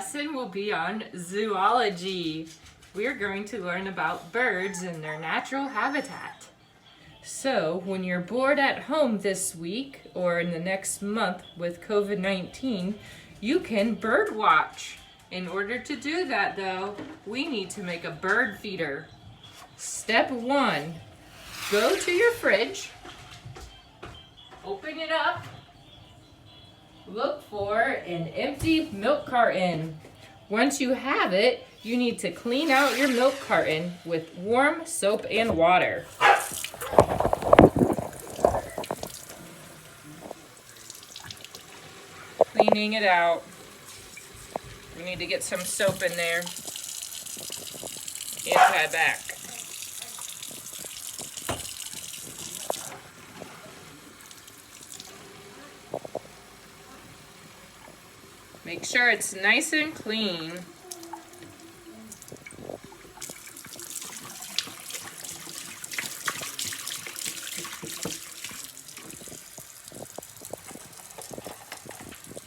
lesson will be on zoology. We're going to learn about birds and their natural habitat. So, when you're bored at home this week or in the next month with COVID-19, you can bird watch. In order to do that though, we need to make a bird feeder. Step 1, go to your fridge, open it up, look for an empty milk carton. Once you have it, you need to clean out your milk carton with warm soap and water. Cleaning it out. We need to get some soap in there. And pad back. Make sure it's nice and clean.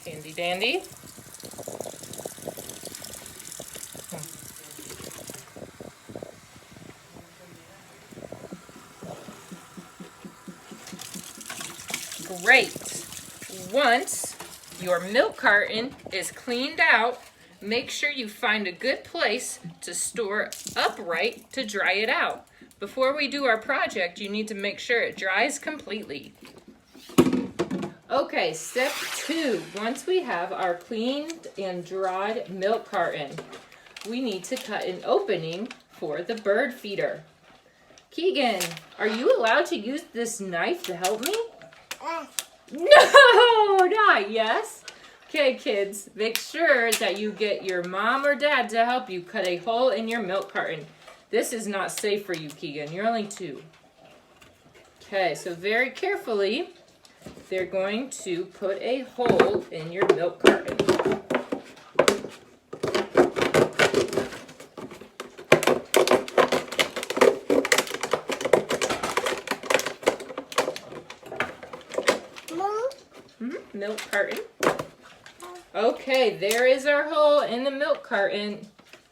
Handy dandy. Great. Once your milk carton is cleaned out, make sure you find a good place to store upright to dry it out. Before we do our project, you need to make sure it dries completely. Okay, step 2. Once we have our cleaned and dried milk carton, we need to cut an opening for the bird feeder. Keegan, are you allowed to use this knife to help me? No, not yes. Okay, kids, make sure that you get your mom or dad to help you cut a hole in your milk carton. This is not safe for you, Keegan. You're only 2. Okay, so very carefully, they're going to put a hole in your milk carton. Milk carton. Okay, there is our hole in the milk carton.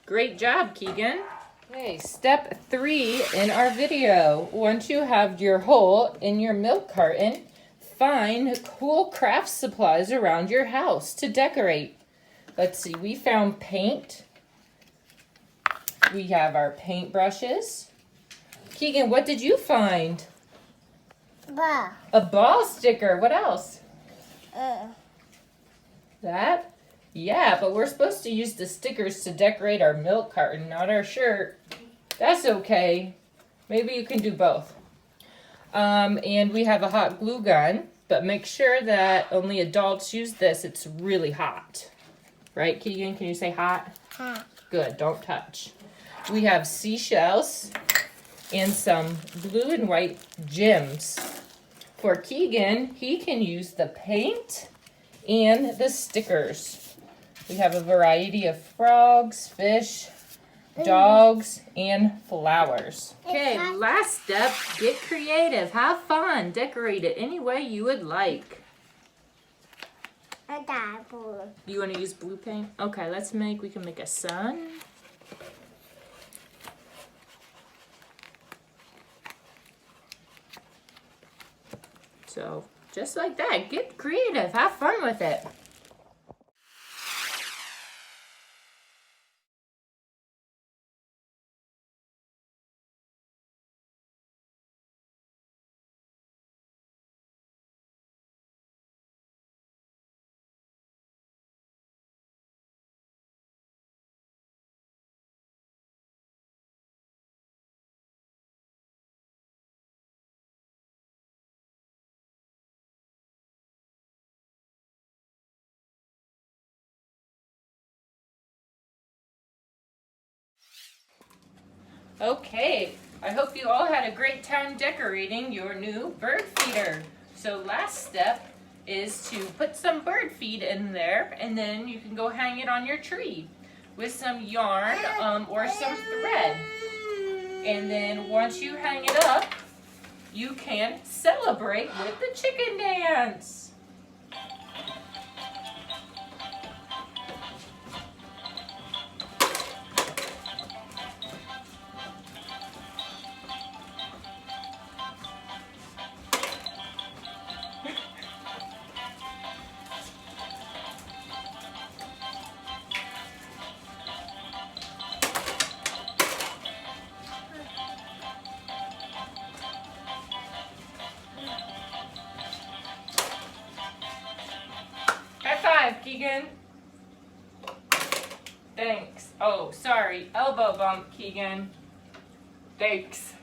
Great job, Keegan. Okay, step 3 in our video. Once you have your hole in your milk carton, find cool craft supplies around your house to decorate. Let's see, we found paint. We have our paint brushes. Keegan, what did you find? Ball. A ball sticker. What else? That? Yeah, but we're supposed to use the stickers to decorate our milk carton, not our shirt. That's okay. Maybe you can do both. And we have a hot glue gun, but make sure that only adults use this. It's really hot. Right, Keegan? Can you say hot? Hot. Good, don't touch. We have seashells and some blue and white gems. For Keegan, he can use the paint and the stickers. We have a variety of frogs, fish, dogs, and flowers. Okay, last step, get creative. Have fun. Decorate it any way you would like. A double. You want to use blue paint? Okay, we can make a sun. So, just like that, get creative, have fun with it. Okay, I hope you all had a great time decorating your new bird feeder. So last step is to put some bird feed in there, and then you can go hang it on your tree with some yarn or some thread. And then once you hang it up, you can celebrate with the chicken dance. ahead, Keegan. Thanks. Oh, sorry. Elbow bump, Keegan. Thanks.